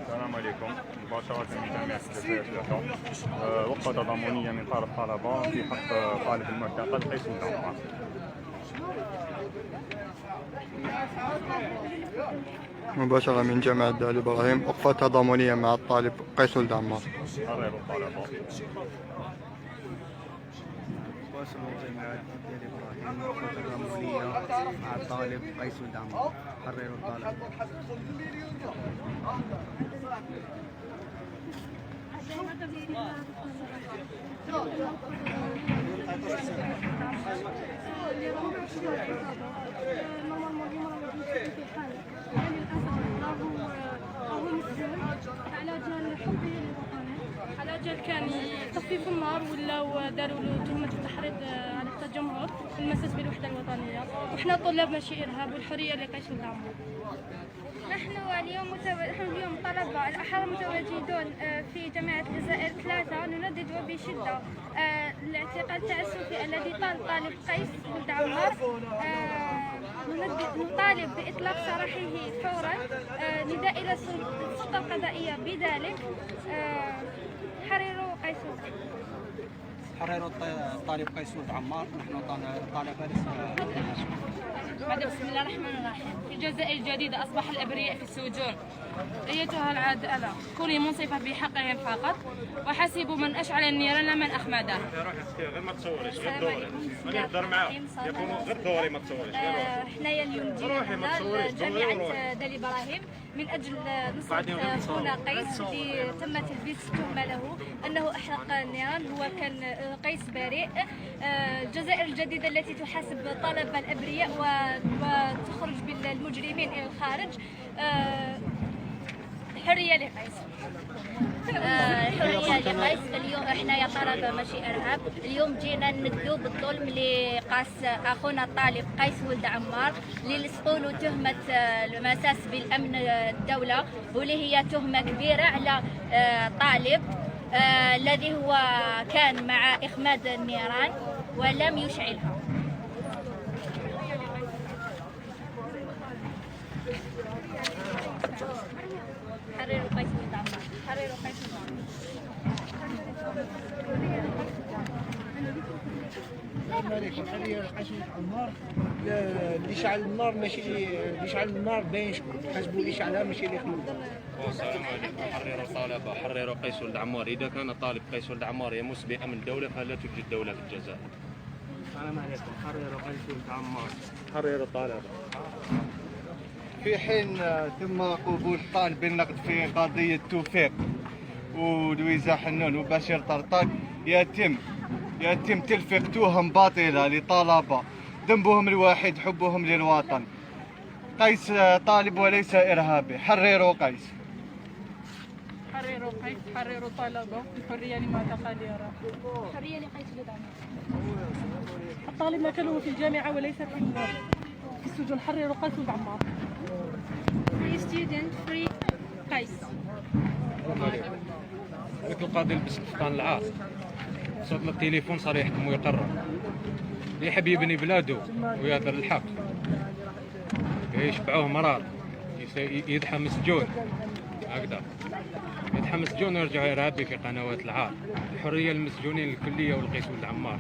السلام عليكم. مباشرة من جامعة الجزائر ثلاثة. وقفة تضامنية من طرف الطلبة في حق طالب المعتقل قيس الدعمار. مباشرة من جامعة دال إبراهيم، وقفة تضامنية مع الطالب قيس الدعمار. حرروا الطلبة. مباشرة من جامعة دال إبراهيم، وقفة تضامنية مع الطالب قيس الدعمار. حرروا الطلبة. على جال كان يطفي النار ولاو داروا له تهمة التحريض على التجمهر في المساس بالوحدة الوطنية، وحنا طلاب ماشي إرهاب والحرية لقيس الدعمار. نحن اليوم طلبة الأحرار متواجدون في جامعة الجزائر ثلاثة، نندد وبشدة الاعتقال التعسفي الذي طالب قيس الدعمار. نطالب بإطلاق سراحه فورا، نداء إلى السلطة القضائية بذلك. حرروا قيس الدعمار. حرروا الطالب قيس الدعمار. نحن طلبة بسم الله الرحمن الرحيم. في الجزائر الجديدة أصبح الأبرياء في السجون. أيتها العدالة، كوني منصفة بحقهم فقط، وحسبوا من أشعل النيران لا من أخمدها. غير ما تصوريش، غير دوري. أنا نهضر معاهم. يكونوا غير دوري ما تصوريش. حنايا اليوم جينا هنا لجامعة دال إبراهيم من أجل نصرة خونا قيس اللي تم تلبيس التهمة له أنه أحرق النيران. هو كان قيس بريء. الجزائر الجديدة التي تحاسب طلبة الأبرياء وتخرج بالمجرمين إلى الخارج. حرية لقيس. حرية لقيس. اليوم احنا يا طلبة ماشي إرهاب. اليوم جينا ندلو بالظلم اللي قاس أخونا الطالب قيس ولد عمار، اللي لصقوا له تهمة المساس بالأمن الدولة، واللي هي تهمة كبيرة على طالب الذي هو كان مع إخماد النيران ولم يشعلها. حرروا قيس ولد عمار. حرروا قيس ولد عمار. السلام عليكم. حرية قيس ولد عمار. اللي شعل النار ماشي اللي شعل النار باين شكون، حسبوا اللي شعلها ماشي اللي خلوها. السلام عليكم. حرروا الطلبة. حرروا قيس ولد عمار. إذا كان طالب قيس ولد عمار يمس بأمن الدولة فلا توجد دولة في الجزائر. السلام عليكم. حرروا قيس ولد عمار. حرروا الطلبة. في حين تم قبول طالب النقد في قضية توفيق ولويزا حنون وبشير طرطاق، يتم تلفيق تهم باطلة لطلبة ذنبهم الوحيد حبهم للوطن. قيس طالب وليس إرهابي. حرروا قيس. حرروا قيس. حرروا طلبة. الحرية لمعتقل يرى. حرية لقيس ولد عمار. الطالب مكانه في الجامعة وليس في السجون. حرروا قيس ولد عمار. Free student, free قيس. مثل القاضي لبس كفطان العار، صوت التليفون صار يحكم ويقرر، اللي يحب يبني بلاده ويهدر الحق يشبعوه مرار، يدحى مسجون هكذا، يدحى مسجون ويرجع إرهابي في قنوات العار. الحرية للمسجونين الكلية والقيس ولد عمار،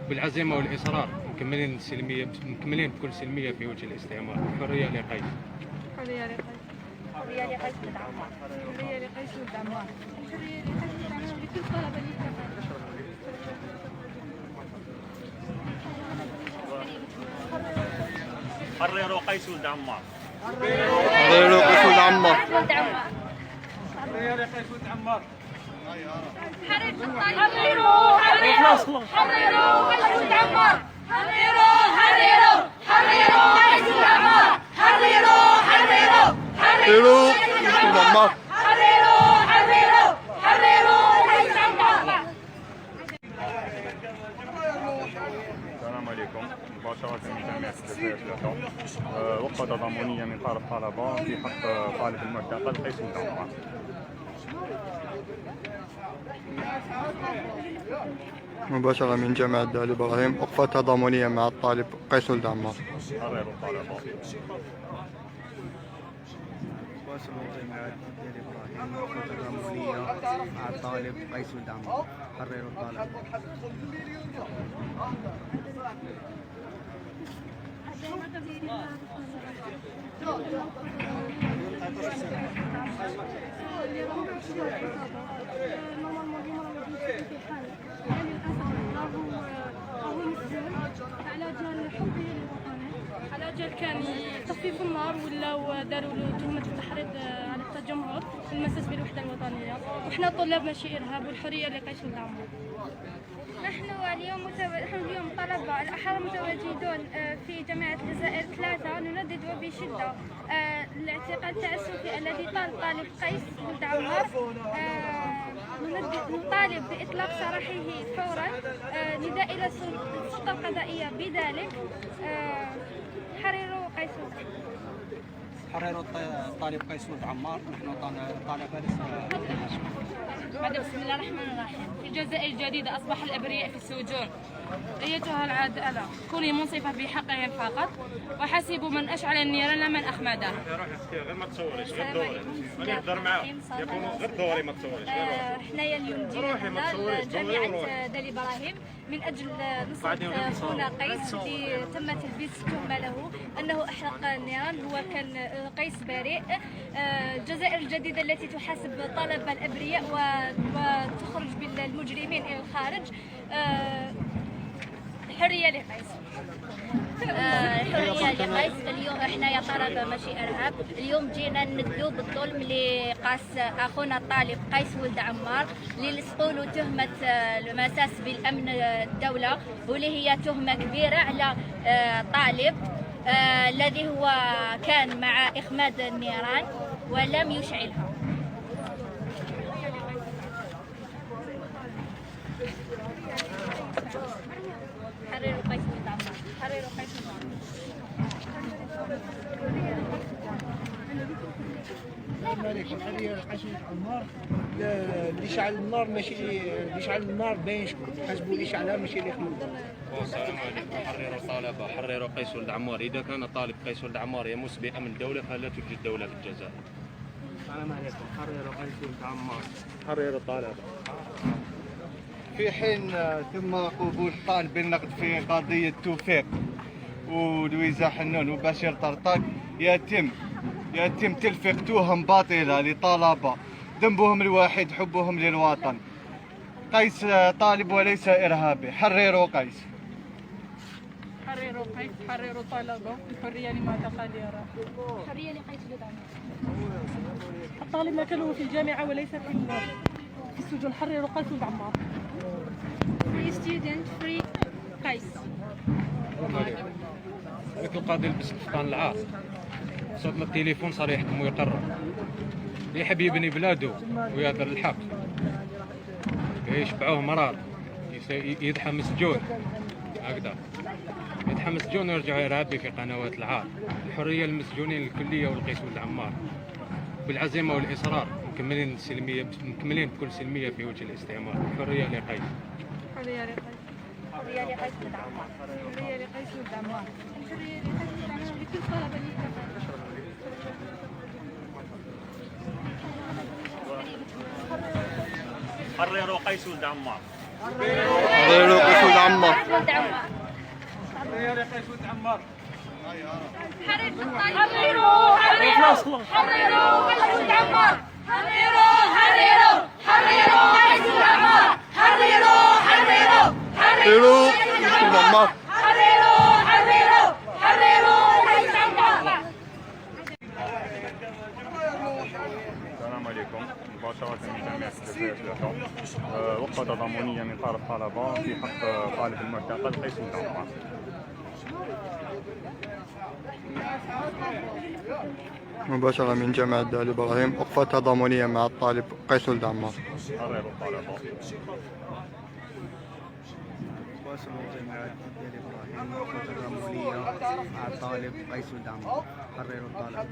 بالعزيمة والإصرار مكملين السلمية، مكملين بكل سلمية في وجه الاستعمار. الحرية لقيس. حرية لقيس. حرية لقيس ولد عمار. حرية لقيس ولد عمار. حرية لقيس ولد عمار لكل الطلبة اللي حرروا قيس ولد عمار. حرروا قيس ولد عمار. حرية لقيس ولد عمار. حرروا قيس ولد عمار. حرروا قيس ولد عمار. حرروا قيس ولد عمار. السلام عليكم. مباشرة من جامعة الجزائر ثلاثة. وقفة تضامنية من طرف الطلبة في حق طالب المعتقل قيس الدعمار. مباشرة من جامعة دال إبراهيم، وقفة تضامنية مع الطالب قيس الدعمار. حرروا الطلبة. باص الجامعات ديال ابراهيم وقفه تضامنيه مع الطالب قيس ولد عمار. حرروا الطالب. على جال كان يطفيوا النار ولاو داروا له تهمه التحريض على التجمهر والمساس بالوحده الوطنيه، وحنا طلاب ماشي ارهاب والحريه لقيس ولد عمار. نحن اليوم طلبة الأحرار متواجدون في جامعة الجزائر 3 نندد بشدة الاعتقال التعسفي الذي طالب قيس ولد عمار. نطالب بإطلاق سراحه فورا. نداء إلى السلطة القضائية بذلك. حرروا قيس ولد عمار. حرروا الطالب قيس ولد عمار. نحن طلبة بسم الله الرحمن الرحيم. في الجزائر الجديدة أصبح الأبرياء في السجون. أيتها العدالة كوني منصفة بحقهم فقط، وحاسبوا من أشعل النيران لا من أخمدها. غير ما تصوريش، غير دوري ماني نهضر معاهم، يكونوا غير دوري ما تصوريش. حنايا اليوم جينا جامعة دالي إبراهيم من أجل نصرة خونا قيس اللي تم تلبيس التهمة له أنه أحرق النيران. هو كان قيس بريء. الجزائر الجديدة التي تحاسب طلبة الأبرياء وتخرج بالمجرمين إلى الخارج. حرية لقيس. حرية لقيس. اليوم احنا يا طلبة ماشي إرهاب. اليوم جينا ندلو بالظلم اللي قاس أخونا الطالب قيس ولد عمار، اللي لصقوا له تهمة المساس بالأمن الدولة، واللي هي تهمة كبيرة على طالب الذي هو كان مع إخماد النيران ولم يشعلها. حرروا قيس ولد عمار. حرروا قيس ولد عمار. السلام عليكم. حرية قيس ولد عمار. اللي شعل النار ماشي اللي شعل النار باين شكون، حسبوا اللي شعلها ماشي اللي خلوها. السلام عليكم. حرروا الطلبة. حرروا قيس ولد عمار. إذا كان طالب قيس ولد عمار يمس بأمن الدولة فلا توجد دولة في الجزائر. السلام عليكم. حرروا قيس ولد عمار. حرروا الطلبة. في حين تم قبول طالب بالنقد في قضية توفيق ولويزا حنون وبشير طرطاق، يتم تلفيق تهم باطلة لطلبة ذنبهم الوحيد حبهم للوطن. قيس طالب وليس إرهابي. حرروا قيس. حرروا قيس. حرروا طلبة. الحرية لماذا قال يا رب؟ حرية لقيس ولد عمار. الطالب مكانه في الجامعة وليس في السجون. حرروا قيس ولد عمار. free student free قيس. هذيك القاضي لبس الفطان العار، صوت التليفون صار يحكم ويقرر، يحب يبني بلاده ويهدر الحق، يشبعوه مرار، يدحى مسجون هكذا، يدحى مسجون ويرجع يرابي في قنوات العار. الحرية للمسجونين الكلية والقيس ولد عمار، بالعزيمة والإصرار مكملين السلمية، مكملين بكل سلمية في وجه الاستعمار. الحرية لقيس. حرية لقيس. حرية لقيس ولد عمار. حرية لقيس ولد عمار. الحرية لقيس ولد عمار لكل طلبة حرروا قيس ولد عمار. حرروا قيس ولد عمار. حرية لقيس ولد عمار. حرروا قيس ولد عمار. حرروا قيس ولد عمار. حرروا حرروا قيس ولد عمار. السلام عليكم. مباشرة من جامعة الجزائر 3. وقفة تضامنية من طرف الطلبة في حق طالب المعتقل قيس ولد عمار. مباشرة من جامعة دالي إبراهيم. وقفة تضامنية مع الطالب قيس ولد عمار. حرروا الطلبة. باص الجامعات ديال ابراهيم وقفه تضامنيه مع الطالب قيس ولد عمار. حرروا الطلبة.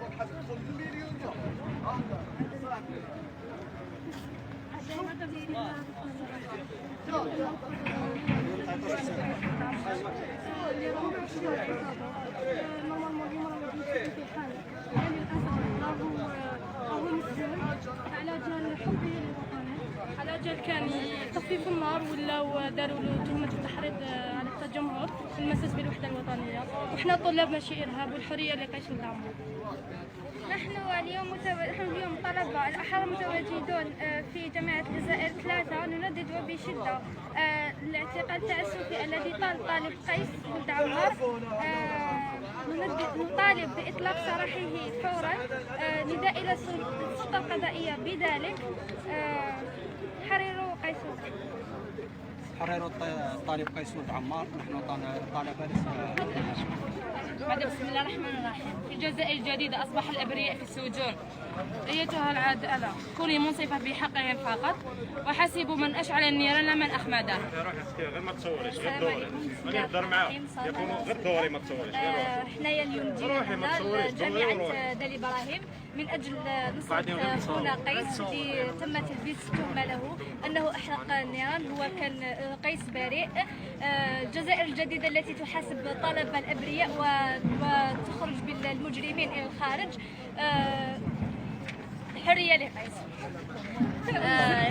كان تخفيف النار ولاو داروا له تهمه التحريض على التجمهر في المساس بالوحده الوطنيه، وحنا طلاب ماشي ارهاب والحريه لقيس ولد عمار. نحن اليوم طلبة الأحرار متواجدون في جامعة الجزائر 3 نندد وبشدة الاعتقال التعسفي الذي طالب قيس ولد عمار. نطالب بإطلاق سراحه فورا، نداء إلى السلطة القضائية بذلك. حرروا قيس ولد. حرروا الطالب قيس ولد عمار. نحن طلبة بسم الله الرحمن الرحيم. في الجزائر الجديدة أصبح الأبرياء في السجون. أيتها العادلة كوني منصفة بحقهم فقط، وحاسبوا من أشعل النيران لا من أخمدها. غير ما تصوريش، غير دوري ماني نهضر معاهم، يكونوا غير دوري ما تصوريش. حنايا اليوم جينا لجامعة دالي إبراهيم من أجل نصرة خونا قيس اللي تم تلبيس التهمة له أنه أحرق النيران. هو كان قيس بريء. الجزائر الجديدة التي تحاسب طلبة الأبرياء وتخرج بالمجرمين إلى الخارج. حرية لقيس.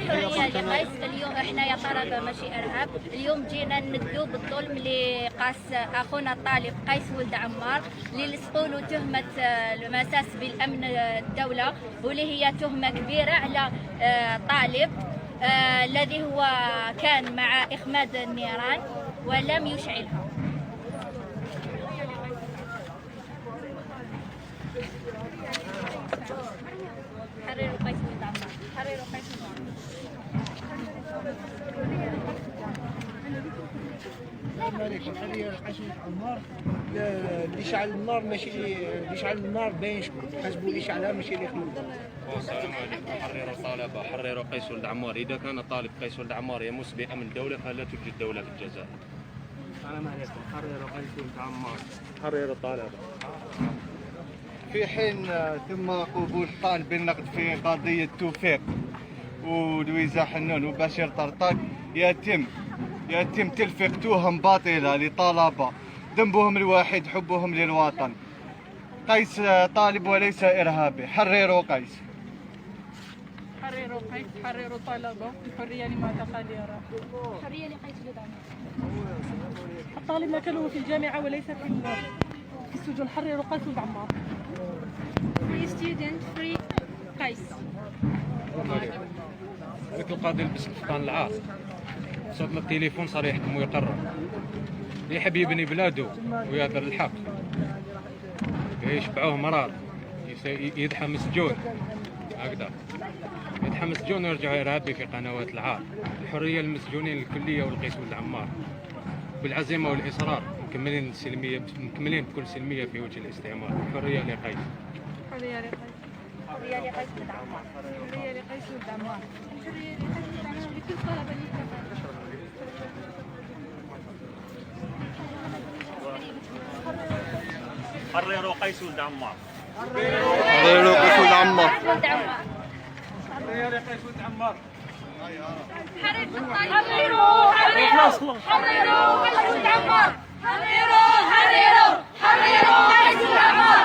حرية لقيس. اليوم احنا يا طلبة ماشي إرهاب. اليوم جينا نمدوا بالظلم اللي قاس أخونا الطالب قيس ولد عمار، اللي لصقوا له تهمة المساس بالأمن الدولة، واللي هي تهمة كبيرة على طالب الذي هو كان مع إخماد النيران ولم يشعلها. حرروا قيس ولد عمار. حرروا قيس ولد عمار. السلام عليكم. حرية قيس ولد عمار. اللي شعل النار ماشي اللي شعل النار باين شكون، حسبوا اللي شعلها ماشي اللي خلوها. السلام عليكم. حرروا الطلبة، حرروا قيس ولد عمار. إذا كان طالب قيس ولد عمار يمس بأمن الدولة فلا توجد دولة في الجزائر. السلام عليكم. حرروا قيس ولد عمار. حرروا الطلبة. في حين تم قبول طالب النقد في قضية توفيق ولويزا حنون وبشير طرطاق، يتم تلفيق تهم باطلة لطلبة ذنبهم الوحيد حبهم للوطن. قيس طالب وليس إرهابي. حرروا قيس. حرروا قيس. حرروا طلبة. الحرية لمعتقل يرى. حرية لقيس ولد عمار. الطالب مكانه في الجامعة وليس في السجون. حرروا قيس ولد عمار. free student free قيس. مثل القاضي لبس الفطان العار، صوت التليفون صار يحكم ويقرر، يحب يبني بلاده ويهدر الحق، يشبعوه مرار، يدحى مسجون هكذا، يدحى مسجون ويرجع إرهابي في قنوات العار. الحرية للمسجونين الكلية والقيس ولد عمار، بالعزيمة والإصرار مكملين بكل سلمية في وجه الاستعمار. الحرية لقيس. حرية لقيس. حرية لقيس ولد عمار. حرية لقيس ولد عمار. حرية لقيس ولد عمار لكل طلبة الجامعة. حرروا قيس ولد عمار. حرروا قيس ولد عمار. حرية لقيس ولد عمار. حرروا قيس ولد عمار. حرروا قيس ولد عمار.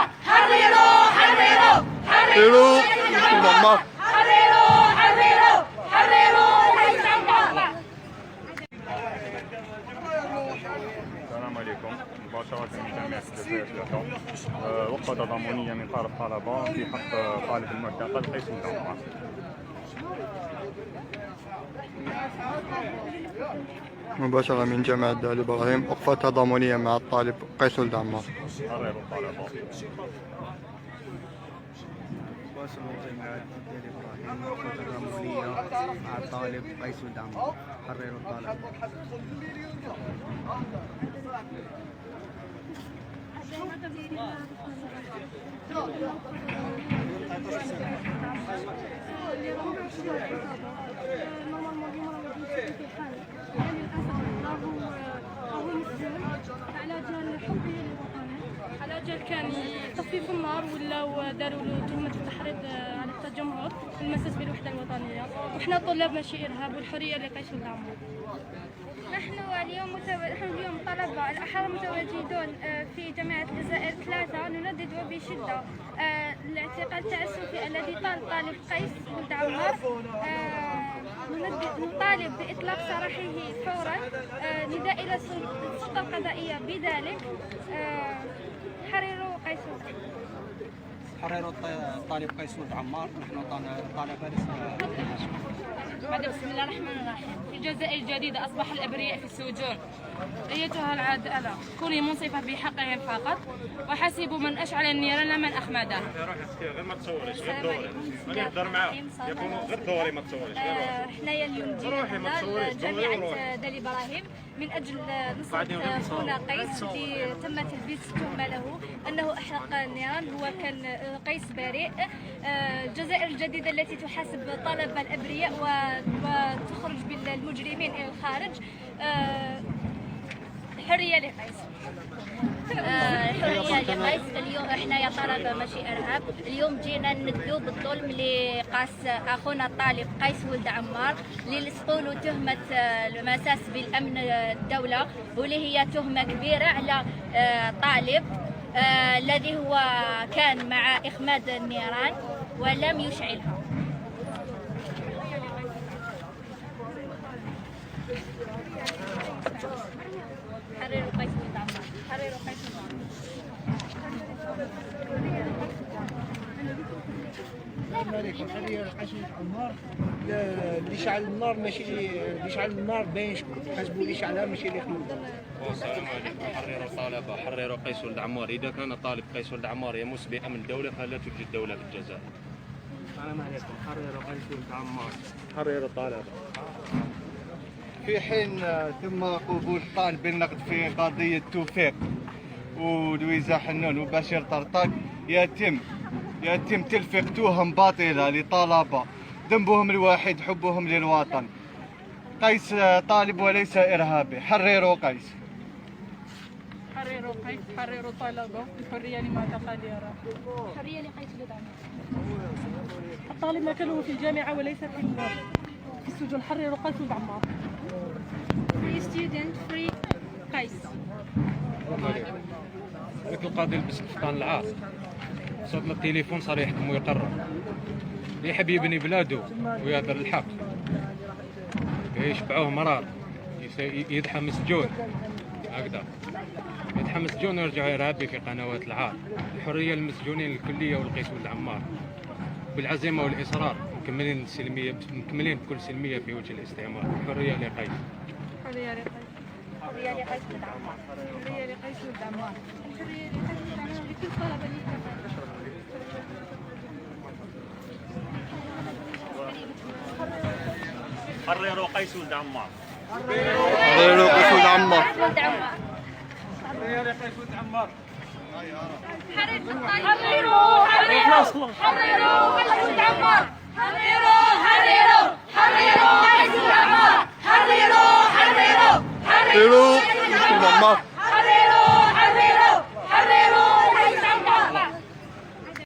حرروا قيس ولد عمار. السلام عليكم. مباشرة من جامعة الجزائر 3 وقفة تضامنية من طرف طلبة في حق طالب المعتقل قيس ولد عمار. مباشرة من جامعة دالي إبراهيم. وقفة تضامنية مع الطالب قيس ولد عمار. حرروا الطلبة. باسم جامعة دالي إبراهيم. وقفة تضامنية مع الطالب قيس ولد عمار. حرروا الطلبة. على جال كان تخفيف النار ولاو داروا له تهمة التحريض على التجمهر في المساس بالوحدة الوطنية، وحنا طلاب ماشي إرهاب والحرية لقيس ولد عمار. نحن اليوم طلبة الأحرار متواجدون في جامعة الجزائر 3 نندد وبشدة الاعتقال التعسفي الذي طالب قيس ولد عمار. نطالب بإطلاق سراحه فورا. نداء إلى السلطة القضائية بذلك. حرروا قيس ولد. حرروا الطالب قيس ولد عمار. نحن طلبة بعد بسم الله الرحمن الرحيم. في الجزائر الجديدة أصبح الأبرياء في السجون. أيتها العادلة كوني منصفة بحقهم فقط، وحسبوا من أشعل النيران من أحمدها. غير ما تصوريش، غير دوري أنا نهضر معاهم يكونوا غير دوري ما تصوريش. حنايا اليوم جينا لجامعة دالي إبراهيم من أجل نصرة خونا قيس اللي تم تلبيس التهمة له أنه أحرق النيران. هو كان قيس بريء. الجزائر الجديدة التي تحاسب طلبة الأبرياء وتخرج بالمجرمين إلى الخارج. حرية لقيس. حرية لقيس. اليوم احنا يا طلبة ماشي إرهاب. اليوم جينا ندلو بالظلم اللي قاس أخونا الطالب قيس ولد عمار، اللي لصقوا له تهمة المساس بالأمن الدولة، واللي هي تهمة كبيرة على طالب الذي هو كان مع إخماد النيران ولم يشعلها. حرروا قيس ولد عمار. حرروا قيس ولد عمار. السلام عليكم. حرية قيس ولد عمار. اللي شعل النار ماشي اللي شعل النار باين شكون. حسبوا اللي شعلها ماشي اللي خلوها. السلام عليكم. حرروا الطلبة، حرروا قيس ولد عمار. إذا كان طالب قيس ولد عمار يمس بأمن الدولة فلا توجد دولة في الجزائر. السلام عليكم. حرروا قيس ولد عمار. حرروا الطلبة. في حين تم قبول طالب النقد في قضية توفيق ولويزا حنون وبشير طرطاق، يتم تلفيق تهم باطلة لطلبة ذنبهم الوحيد حبهم للوطن. قيس طالب وليس إرهابي. حرروا قيس. حرروا قيس. حرروا طلبة. الحرية لماذا قادرة. حرية لقيس ولد عمار. الطالب مكانه في الجامعة وليس في السجون. حرروا قيس ولد عمار. Free student, free قيس. مثل القاضي لبس الفطان العار، صوت التليفون صار يحكم ويقرر. اللي يحب يبني بلاده ويهدر الحق يشبعوه مرار، يدحى مسجون هكذا، يدحى مسجون ويرجع يرابي في قنوات العار. الحرية للمسجونين الكلية والقيس ولد عمار. بالعزيمة والإصرار مكملين السلمية، مكملين بكل سلمية في وجه الاستعمار. الحرية لقيس. حرية لقيس. حرية لقيس ولد عمار. حرية لقيس ولد عمار. الحرية لقيس ولد عمار لكل طلبة المستقبل. حرروا قيس ولد عمار. حرروا قيس ولد عمار. ولد عمار. حرروا قيس ولد عمار. حرروا قيس ولد عمار. حرروا